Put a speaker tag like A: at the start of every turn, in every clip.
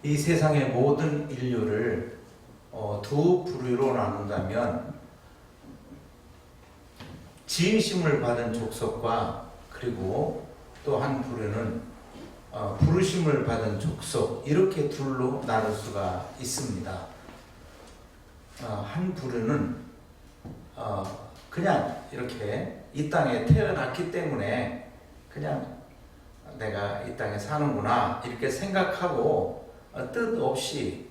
A: 이 세상의 모든 인류를 두 부류로 나눈다면 지으심을 받은 족속과 그리고 또 한 부류는 부르심을 받은 족속, 이렇게 둘로 나눌 수가 있습니다. 한 부류는 그냥 이렇게 이 땅에 태어났기 때문에 그냥 내가 이 땅에 사는구나 이렇게 생각하고 뜻 없이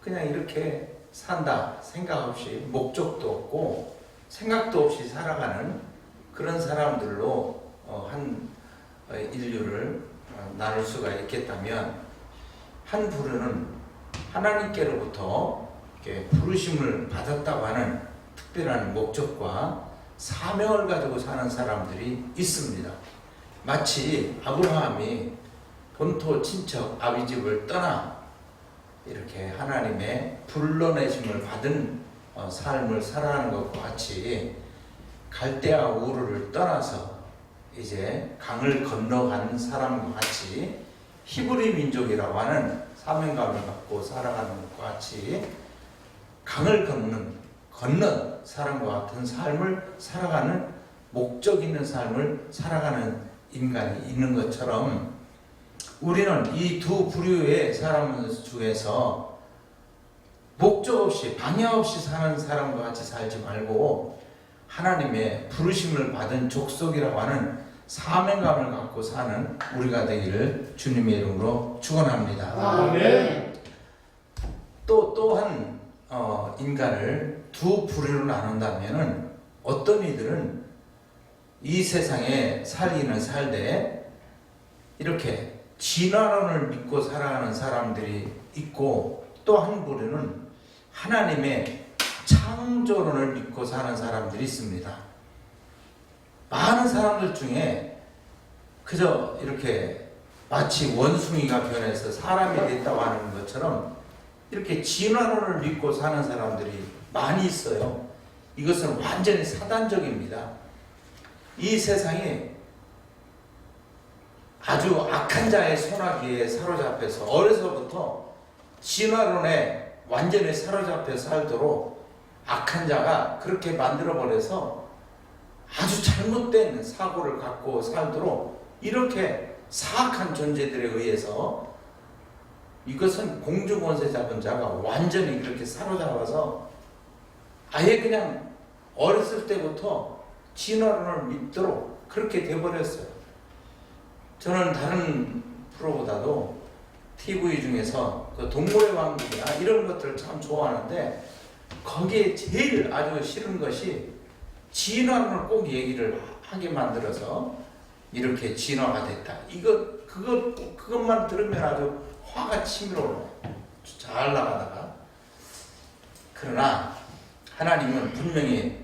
A: 그냥 이렇게 산다, 생각 없이, 목적도 없고 생각도 없이 살아가는 그런 사람들로 한 인류를 나눌 수가 있겠다면, 한 부류는 하나님께로부터 이렇게 부르심을 받았다고 하는 특별한 목적과 사명을 가지고 사는 사람들이 있습니다. 마치 아브라함이 본토 친척 아비집을 떠나 이렇게 하나님의 불러내심을 받은 삶을 살아가는 것과 같이 갈대아 우르를 떠나서 이제 강을 건너간 사람과 같이 히브리 민족이라고 하는 사명감을 갖고 살아가는 것과 같이 강을 건넌 사람과 같은 삶을 살아가는, 목적 있는 삶을 살아가는 인간이 있는 것처럼, 우리는 이 두 부류의 사람 중에서 목적 없이 방향 없이 사는 사람과 같이 살지 말고 하나님의 부르심을 받은 족속이라고 하는 사명감을 갖고 사는 우리가 되기를 주님의 이름으로 축원합니다.
B: 아멘.
A: 또한 인간을 두 부류로 나눈다면은 어떤 이들은 이 세상에 살기는 살되 이렇게 진화론을 믿고 살아가는 사람들이 있고, 또 한 부류는 하나님의 창조론을 믿고 사는 사람들이 있습니다. 많은 사람들 중에 그저 이렇게 마치 원숭이가 변해서 사람이 됐다고 하는 것처럼 이렇게 진화론을 믿고 사는 사람들이 많이 있어요. 이것은 완전히 사단적입니다. 이 세상에 아주 악한 자의 손아귀에 사로잡혀서 어려서부터 진화론에 완전히 사로잡혀 살도록 악한 자가 그렇게 만들어버려서 아주 잘못된 사고를 갖고 살도록 이렇게 사악한 존재들에 의해서, 이것은 공주권세 잡은 자가 완전히 그렇게 사로잡아서 아예 그냥 어렸을 때부터 진화론을 믿도록 그렇게 돼버렸어요. 저는 다른 프로보다도 TV 중에서 그 동물의 왕국이나 이런 것들을 참 좋아하는데, 거기에 제일 아주 싫은 것이 진화론을 꼭 얘기를 하게 만들어서 이렇게 진화가 됐다. 그것만 들으면 아주 화가 치밀어 올라요. 잘 나가다가. 그러나 하나님은 분명히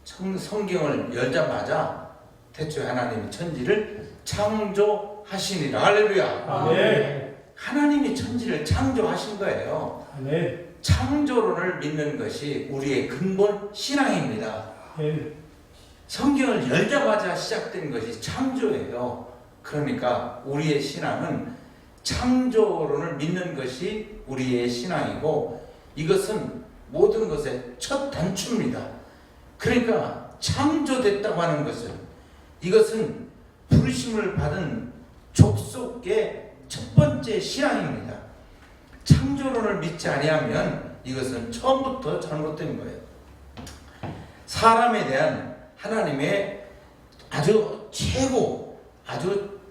A: 성경을 열자마자 태초에 하나님이 천지를 창조하시니라. 할렐루야.
B: 아멘.
A: 하나님이 천지를 창조하신 거예요.
B: 아멘.
A: 창조론을 믿는 것이 우리의 근본 신앙입니다.
B: 아멘.
A: 성경을 열자마자 시작된 것이 창조예요. 그러니까 우리의 신앙은 창조론을 믿는 것이 우리의 신앙이고, 이것은 모든 것의 첫 단추입니다. 그러니까 창조됐다고 하는 것은, 이것은 부르심을 받은 족속의 첫 번째 신앙입니다. 창조론을 믿지 아니하면 이것은 처음부터 잘못된 거예요. 사람에 대한 하나님의 아주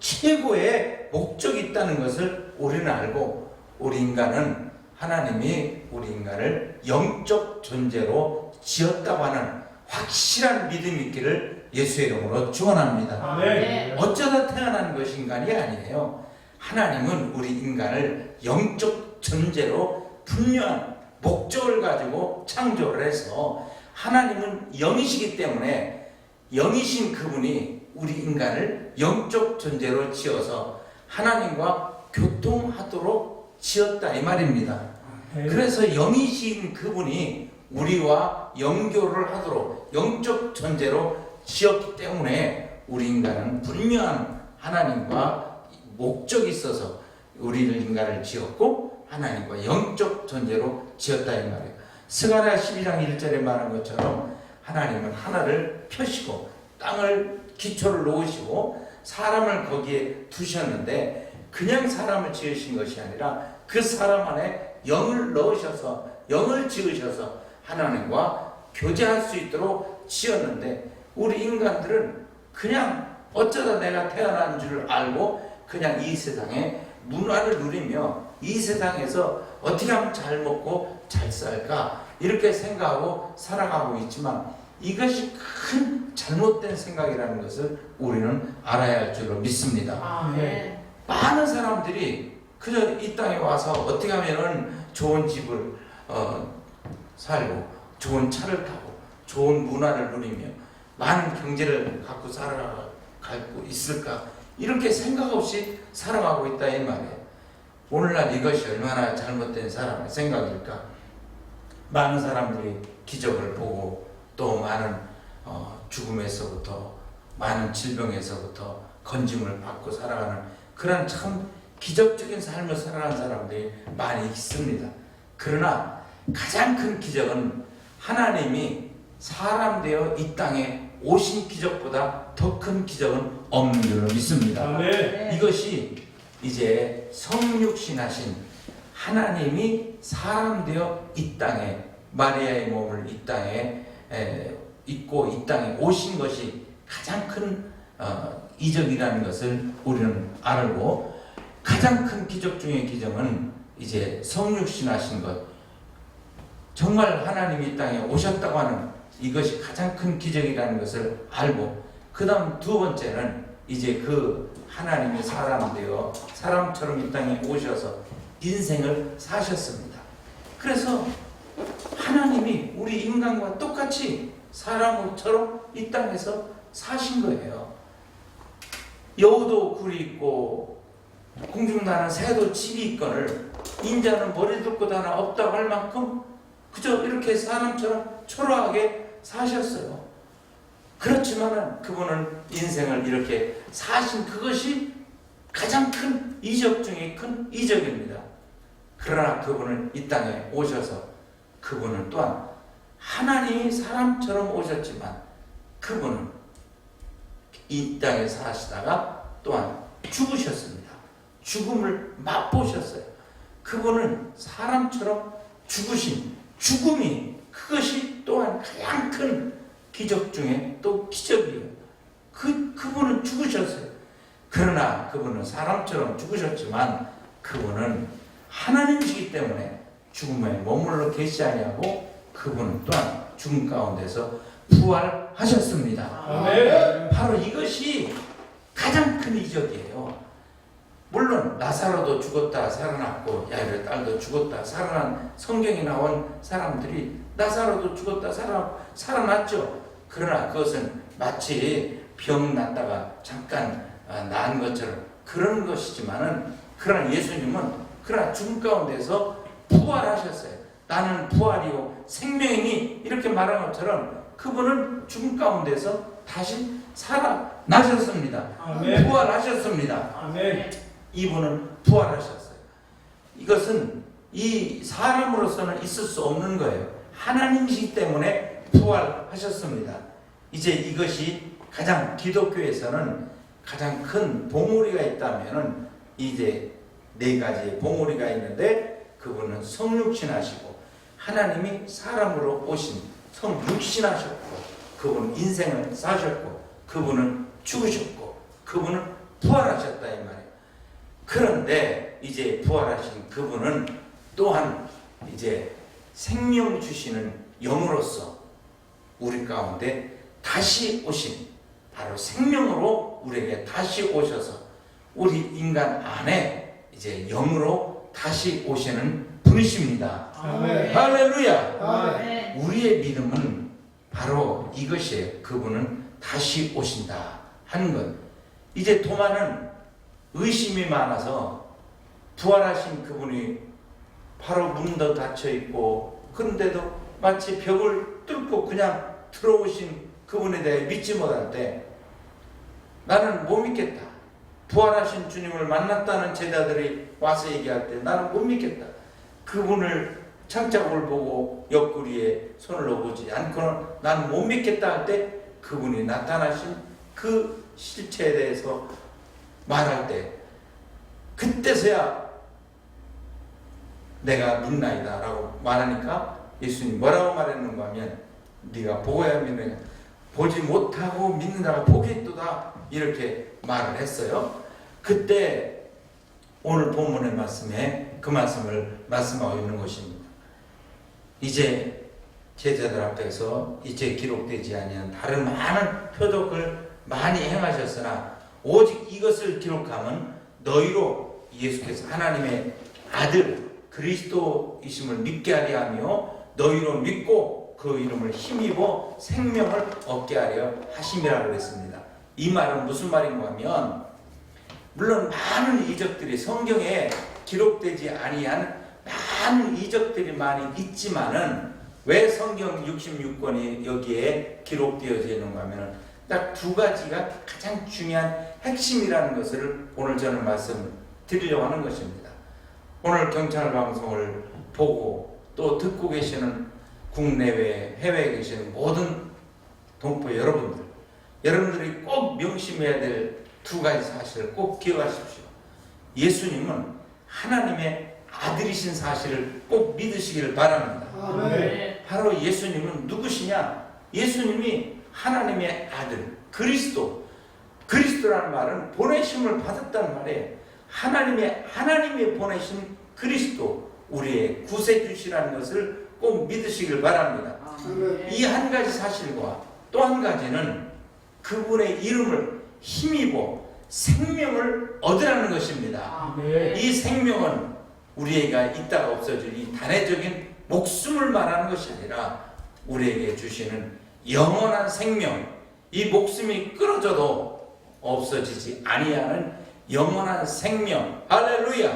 A: 최고의 목적이 있다는 것을 우리는 알고, 우리 인간은 하나님이 우리 인간을 영적 존재로 지었다고 하는 확실한 믿음이 있기를 예수의 이름으로 축원합니다.
B: 아멘.
A: 어쩌다 태어난 것이 인간이 아니에요. 하나님은 우리 인간을 영적 존재로 분명한 목적을 가지고 창조를 해서, 하나님은 영이시기 때문에 영이신 그분이 우리 인간을 영적 존재로 지어서 하나님과 교통하도록 지었다 이 말입니다. 그래서 영이신 그분이 우리와 연교를 하도록 영적 존재로 지었기 때문에 우리 인간은 분명한 하나님과 목적이 있어서 우리를 인간을 지었고, 하나님과 영적 존재로 지었다 이 말이에요. 스가랴 12장 1절에 말한 것처럼 하나님은 하늘을 펴시고 땅을 기초를 놓으시고 사람을 거기에 두셨는데 그냥 사람을 지으신 것이 아니라 그 사람 안에 영을 넣으셔서 영을 지으셔서 하나님과 교제할 수 있도록 지었는데 우리 인간들은 그냥 어쩌다 내가 태어난 줄 알고 그냥 이 세상에 문화를 누리며 이 세상에서 어떻게 하면 잘 먹고 잘 살까 이렇게 생각하고 살아가고 있지만 이것이 큰 잘못된 생각이라는 것을 우리는 알아야 할 줄로 믿습니다. 많은 사람들이 그저 이 땅에 와서 어떻게 하면은 좋은 집을 살고 좋은 차를 타고 좋은 문화를 누리며 많은 경제를 갖고 살아가고 있을까 이렇게 생각 없이 살아가고 있다 이 말이에요. 오늘날 이것이 얼마나 잘못된 사람의 생각일까. 많은 사람들이 기적을 보고 또 많은 죽음에서부터 많은 질병에서부터 건짐을 받고 살아가는 그런 참 기적적인 삶을 살아가는 사람들이 많이 있습니다. 그러나 가장 큰 기적은 하나님이 사람 되어 이 땅에 오신 기적보다 더 큰 기적은 없는 줄로 믿습니다. 이것이 이제 성육신하신 하나님이 사람 되어 이 땅에 마리아의 몸을 이 땅에 입고 이 땅에 오신 것이 가장 큰 이적이라는 것을 우리는 알고 가장 큰 기적 중의 기적은 이제 성육신하신 것 정말 하나님이 이 땅에 오셨다고 하는 이것이 가장 큰 기적이라는 것을 알고 그 다음 두 번째는 이제 그 하나님이 사람 되어 사람처럼 이 땅에 오셔서 인생을 사셨습니다. 그래서 하나님이 우리 인간과 똑같이 사람처럼 이 땅에서 사신 거예요. 여우도 굴이 있고 공중나는 새도 집이 있거늘 인자는 머리 둘 곳 하나 없다고 할 만큼 그저 이렇게 사람처럼 초라하게 사셨어요. 그렇지만 그분은 인생을 이렇게 사신 그것이 가장 큰 이적 중에 큰 이적입니다. 그러나 그분은 이 땅에 오셔서 그분은 또한 하나님이 사람처럼 오셨지만 그분은 이 땅에 사시다가 또한 죽으셨습니다. 죽음을 맛보셨어요. 그분은 사람처럼 죽으신 죽음이 그것이 또한 가장 큰 기적 중에 또 기적이에요. 그분은 죽으셨어요. 그러나 그분은 사람처럼 죽으셨지만 그분은 하나님이시기 때문에 죽음에 머물러 계시지 아니하고 그분은 또한 죽음 가운데서 부활하셨습니다. 아멘. 바로 이것이 가장 큰 이적이에요. 물론 나사로도 죽었다 살아났고 야이로의 딸도 죽었다 살아난 성경에 나온 사람들이 나사로도 죽었다 살아났죠. 그러나 그것은 마치 병 났다가 잠깐 나은 것처럼 그런 것이지만은 그러나 예수님은 그러나 죽음 가운데서 부활하셨어요. 나는 부활이요 생명이니 이렇게 말한 것처럼 그분은 죽음 가운데서 다시 살아나셨습니다. 아멘. 부활하셨습니다. 아멘. 이분은 부활하셨어요. 이것은 이 사람으로서는 있을 수 없는 거예요. 하나님이시기 때문에 부활하셨습니다. 이제 이것이 가장 기독교에서는 가장 큰 봉우리가 있다면은 이제 네 가지의 봉우리가 있는데 그분은 성육신하시고 하나님이 사람으로 오신 성육신하셨고 그분은 인생을 사셨고 그분은 죽으셨고 그분은 부활하셨다 이 말이에요. 그런데 이제 부활하신 그분은 또한 이제 생명 주시는 영으로서 우리 가운데 다시 오신 바로 생명으로 우리에게 다시 오셔서 우리 인간 안에 이제 영으로 다시 오시는 분이십니다. 아멘. 할렐루야. 아멘. 우리의 믿음은 바로 이것이에요. 그분은 다시 오신다 하는 것. 이제 도마는 의심이 많아서 부활하신 그분이 바로 문도 닫혀 있고 그런데도 마치 벽을 뚫고 그냥 들어오신 그분에 대해 믿지 못할 때 나는 못 믿겠다. 부활하신 주님을 만났다는 제자들이 와서 얘기할 때 나는 못 믿겠다. 그분을 창자국을 보고 옆구리에 손을 넣어보지 않고는 난 못 믿겠다 할 때 그분이 나타나신 그 실체에 대해서 말할 때 그때서야 내가 믿나이다 라고 말하니까 예수님 뭐라고 말했는가 하면 네가 보아야 믿느냐 보지 못하고 믿는 자가 복이 있도다 이렇게 말을 했어요. 그때 오늘 본문의 말씀에 그 말씀을 말씀하고 있는 것입니다. 이제 제자들 앞에서 이제 기록되지 아니한 다른 많은 표적을 많이 행하셨으나 오직 이것을 기록하면 너희로 예수께서 하나님의 아들 그리스도이심을 믿게 하려 하며 너희로 믿고 그 이름을 힘입어 생명을 얻게 하려 하심이라고 그랬습니다. 이 말은 무슨 말인가 하면 물론 많은 이적들이 성경에 기록되지 아니한 많은 이적들이 많이 있지만은 왜 성경 66권이 여기에 기록되어져 있는가 하면 딱 두 가지가 가장 중요한 핵심이라는 것을 오늘 저는 말씀드리려고 하는 것입니다. 오늘 경찰 방송을 보고 또 듣고 계시는 국내외 해외에 계시는 모든 동포 여러분들이 꼭 명심해야 될 두 가지 사실을 꼭 기억하십시오. 예수님은 하나님의 아들이신 사실을 꼭 믿으시기를 바랍니다. 바로 예수님은 누구시냐? 예수님이 하나님의 아들 그리스도라는 말은 보내심을 받았다는 말이에요. 하나님이 보내신 그리스도 우리의 구세주시라는 것을 꼭 믿으시길 바랍니다. 이 한 가지 사실과 또 한 가지는 그분의 이름을 힘입어 생명을 얻으라는 것입니다. 이 생명은 우리가 있다가 없어질 이 단회적인 목숨을 말하는 것이 아니라 우리에게 주시는 영원한 생명, 이 목숨이 끊어져도 없어지지 아니하는 영원한 생명, 할렐루야.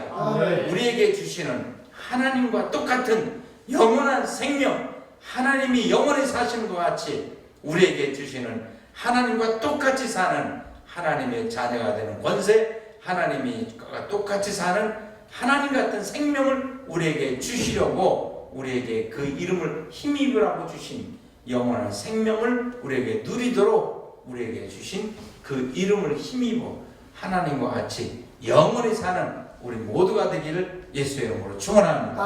A: 우리에게 주시는 하나님과 똑같은 영원한 생명, 하나님이 영원히 사시는 것 같이 우리에게 주시는 하나님과 똑같이 사는 하나님의 자녀가 되는 권세, 하나님이 똑같이 사는 하나님 같은 생명을 우리에게 주시려고 우리에게 그 이름을 힘입으라고 주신 영원한 생명을 우리에게 누리도록 우리에게 주신 그 이름을 힘입어 하나님과 같이 영원히 사는 우리 모두가 되기를 예수의 이름으로 축원합니다.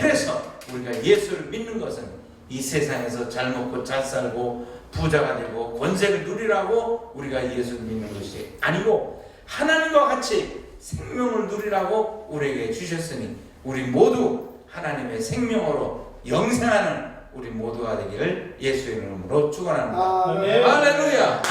A: 그래서 우리가 예수를 믿는 것은 이 세상에서 잘 먹고 잘 살고 부자가 되고 권세를 누리라고 우리가 예수를 믿는 것이 아니고 하나님과 같이 생명을 누리라고 우리에게 주셨으니 우리 모두 하나님의 생명으로 영생하는 우리 모두가 되기를 예수의 이름으로 축원합니다. 할렐루야.